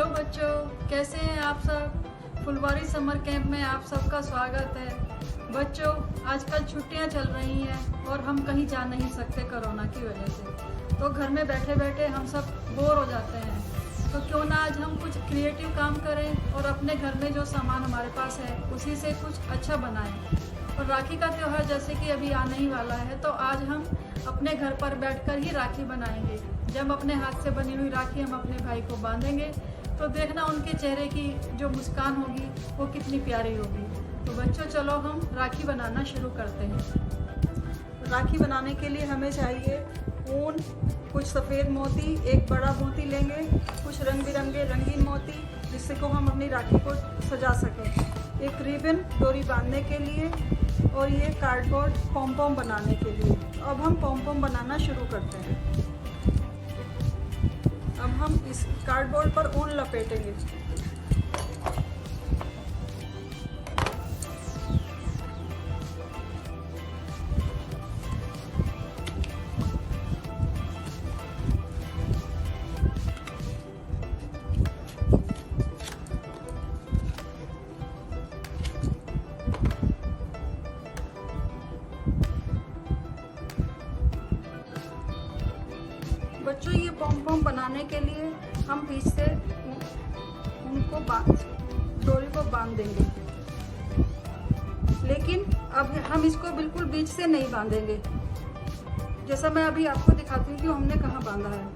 Hello बच्चों, कैसे हैं आप सब। फुलवारी समर कैंप में आप सबका स्वागत है। बच्चों, आजकल छुट्टियां चल रही हैं और हम कहीं जा नहीं सकते कोरोना की वजह से, तो घर में बैठे बैठे हम सब बोर हो जाते हैं। तो क्यों ना आज हम कुछ क्रिएटिव काम करें और अपने घर में जो सामान हमारे पास है उसी से कुछ अच्छा बनाएं। और राखी का त्यौहार जैसे कि अभी आने ही वाला है, तो आज हम अपने घर पर बैठकर ही राखी बनाएंगे। जब अपने हाथ से बनी हुई राखी हम अपने भाई को बांधेंगे तो देखना उनके चेहरे की जो मुस्कान होगी वो कितनी प्यारी होगी। तो बच्चों, चलो हम राखी बनाना शुरू करते हैं। राखी बनाने के लिए हमें चाहिए ऊन, कुछ सफ़ेद मोती, एक बड़ा मोती लेंगे, कुछ रंग बिरंगे रंगीन मोती जिससे को हम अपनी राखी को सजा सकें, एक रिबन डोरी बांधने के लिए, और ये कार्डबोर्ड पॉम पॉम बनाने के लिए। अब हम पॉम पॉम बनाना शुरू करते हैं। अब हम इस कार्डबोर्ड पर ऊन लपेटेंगे। बच्चों, ये पॉम पॉम बनाने के लिए हम बीच से उनको डोरी को बांध देंगे, लेकिन अब हम इसको बिल्कुल बीच से नहीं बांधेंगे। जैसा मैं अभी आपको दिखाती हूँ कि हमने कहाँ बांधा है।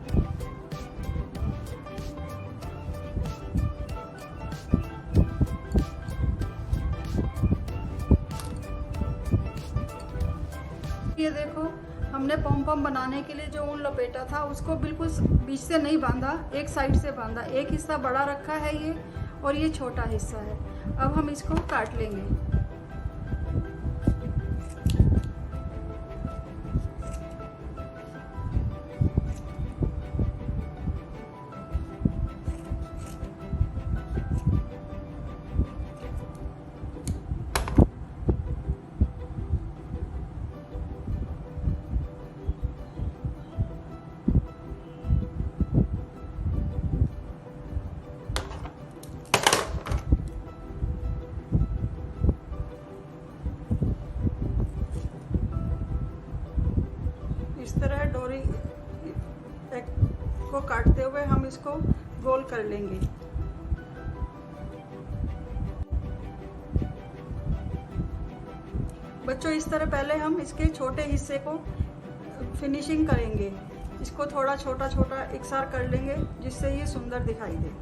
ये देखो, हमने पॉम पॉम बनाने के लिए जो ऊन लपेटा था उसको बिल्कुल बीच से नहीं बांधा, एक साइड से बांधा। एक हिस्सा बड़ा रखा है ये, और ये छोटा हिस्सा है। अब हम इसको काट लेंगे। इस तरह डोरी को काटते हुए हम इसको रोल कर लेंगे। बच्चों, इस तरह पहले हम इसके छोटे हिस्से को फिनिशिंग करेंगे। इसको थोड़ा छोटा छोटा एकसार कर लेंगे जिससे ये सुंदर दिखाई दे।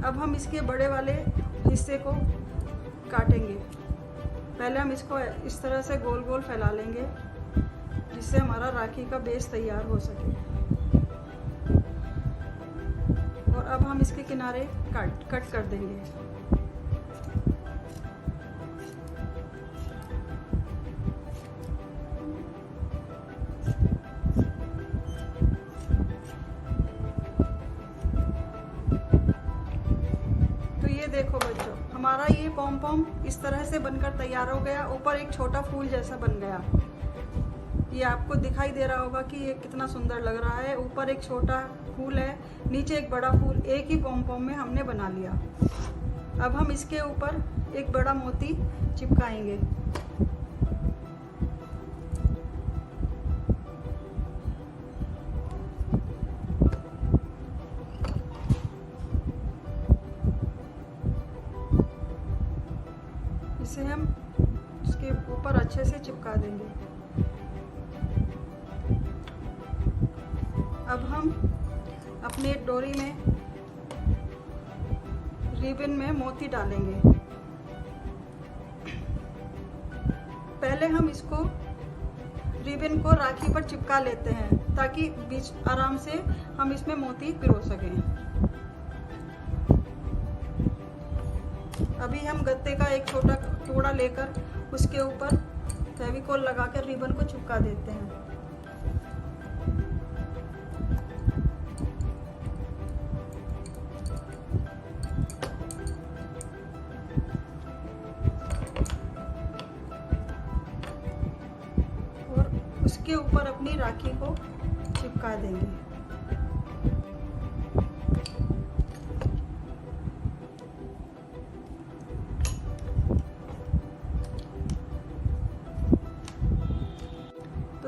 अब हम इसके बड़े वाले हिस्से को काटेंगे। पहले हम इसको इस तरह से गोल गोल फैला लेंगे जिससे हमारा राखी का बेस तैयार हो सके। और अब हम इसके किनारे कट कर देंगे। तो ये देखो बच्चों, हमारा ये पॉम पॉम इस तरह से बनकर तैयार हो गया। ऊपर एक छोटा फूल जैसा बन गया। ये आपको दिखाई दे रहा होगा कि ये कितना सुंदर लग रहा है। ऊपर एक छोटा फूल है, नीचे एक बड़ा फूल, एक ही पॉम पॉम में हमने बना लिया। अब हम इसके ऊपर एक बड़ा मोती चिपकाएंगे। इसे हम इसके ऊपर अच्छे से चिपका देंगे। अब हम अपने डोरी में रिबन में मोती डालेंगे। पहले हम इसको रिबन को राखी पर चिपका लेते हैं ताकि बीच आराम से हम इसमें मोती पिरो सकें। अभी हम गत्ते का एक छोटा टुकड़ा लेकर उसके ऊपर फेविकोल लगाकर रिबन को चिपका देते हैं। उसके ऊपर अपनी राखी को चिपका देंगे।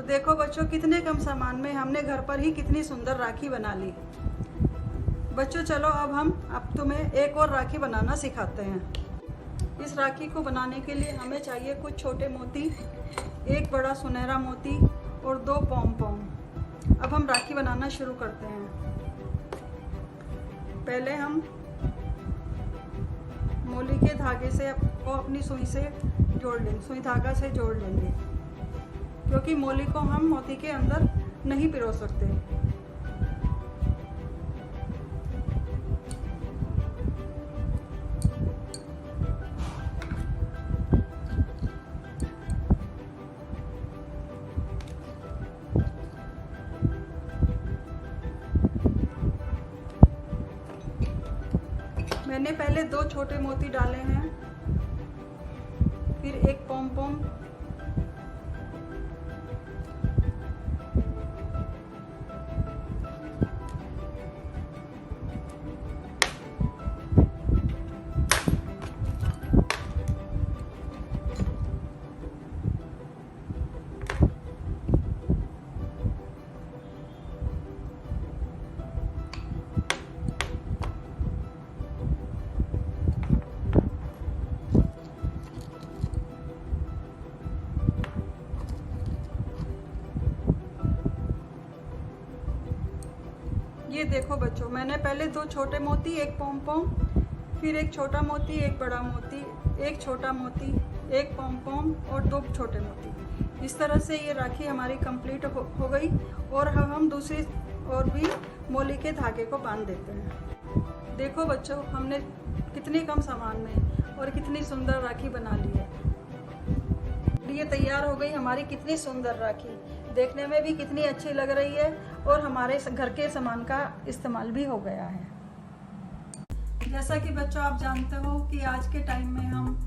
तो देखो बच्चों, कितने कम सामान में हमने घर पर ही कितनी सुंदर राखी बना ली। बच्चों चलो अब तुम्हें एक और राखी बनाना सिखाते हैं। इस राखी को बनाने के लिए हमें चाहिए कुछ छोटे मोती, एक बड़ा सुनहरा मोती और 2 पॉम पॉम। अब हम राखी बनाना शुरू करते हैं। पहले हम मोली के धागे से को अपनी सुई से जोड़ लेंगे, सुई धागा से जोड़ लेंगे, क्योंकि मोली को हम मोती के अंदर नहीं पिरो सकते। मैंने पहले 2 छोटे मोती डाले हैं, फिर एक पॉम पॉम, ये देखो बच्चों, मैंने पहले 2 छोटे मोती, एक पॉम पॉम, फिर एक छोटा मोती, एक बड़ा मोती, एक छोटा मोती, एक पॉम पॉम और 2 छोटे मोती। इस तरह से ये राखी हमारी कंप्लीट हो गई। और हम दूसरी और भी मोली के धागे को बांध देते हैं। देखो बच्चों, हमने कितने कम सामान में और कितनी सुंदर राखी बना ली है। ये तैयार हो गई हमारी कितनी सुंदर राखी, देखने में भी कितनी अच्छी लग रही है और हमारे घर के सामान का इस्तेमाल भी हो गया है। जैसा कि बच्चों आप जानते हो कि आज के टाइम में हम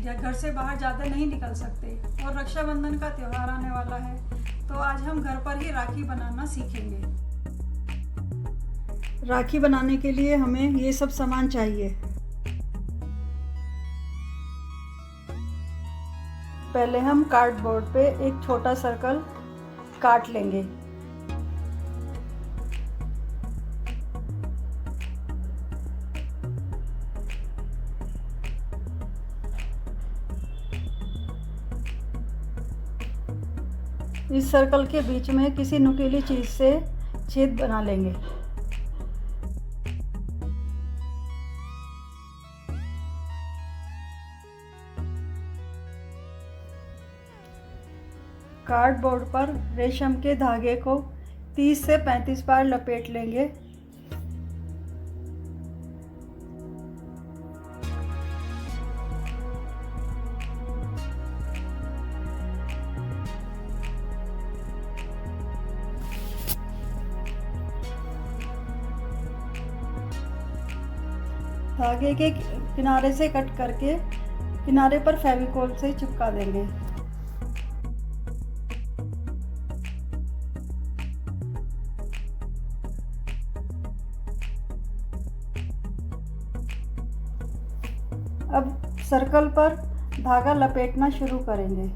घर से बाहर ज़्यादा नहीं निकल सकते और रक्षाबंधन का त्यौहार आने वाला है, तो आज हम घर पर ही राखी बनाना सीखेंगे। राखी बनाने के लिए हमें ये सब सामान चाहिए। पहले हम कार्डबोर्ड पे एक छोटा सर्कल काट लेंगे। इस सर्कल के बीच में किसी नुकीली चीज से छेद बना लेंगे। कार्डबोर्ड पर रेशम के धागे को 30 से 35 बार लपेट लेंगे। धागे के किनारे से कट करके किनारे पर फेविकोल से चिपका देंगे। अब सर्कल पर धागा लपेटना शुरू करेंगे।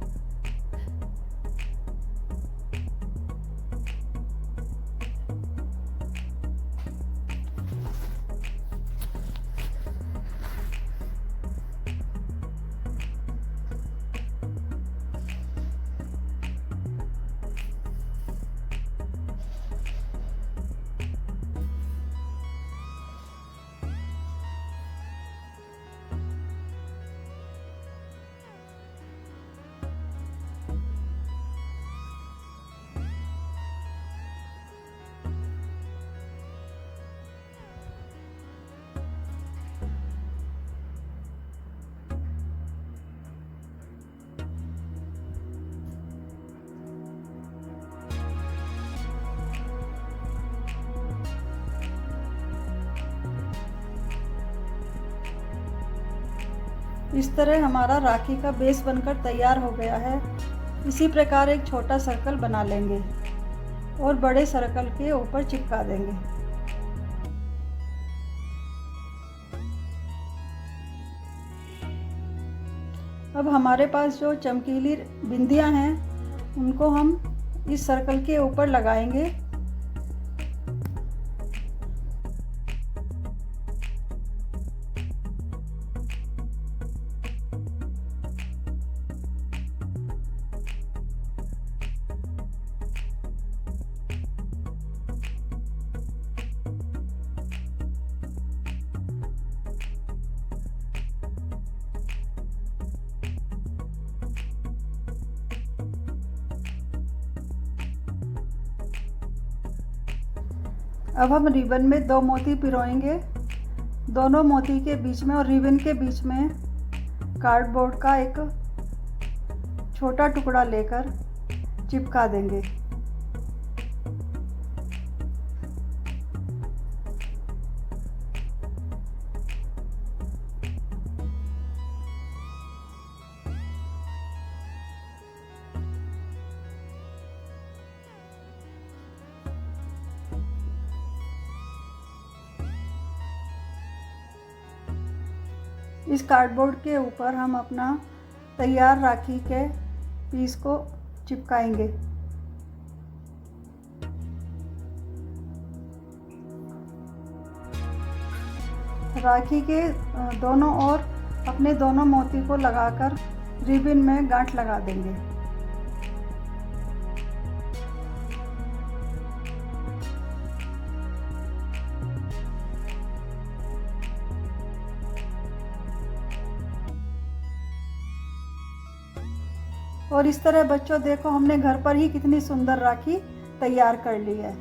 इस तरह हमारा राखी का बेस बनकर तैयार हो गया है। इसी प्रकार एक छोटा सर्कल बना लेंगे और बड़े सर्कल के ऊपर चिपका देंगे। अब हमारे पास जो चमकीली बिंदियां हैं उनको हम इस सर्कल के ऊपर लगाएंगे। अब हम रिबन में 2 मोती पिरोएंगे। दोनों मोती के बीच में और रिबन के बीच में कार्डबोर्ड का एक छोटा टुकड़ा लेकर चिपका देंगे। इस कार्डबोर्ड के ऊपर हम अपना तैयार राखी के पीस को चिपकाएंगे। राखी के दोनों ओर अपने दोनों मोती को लगाकर रिबन में गांठ लगा देंगे। और इस तरह बच्चों देखो हमने घर पर ही कितनी सुंदर राखी तैयार कर ली है।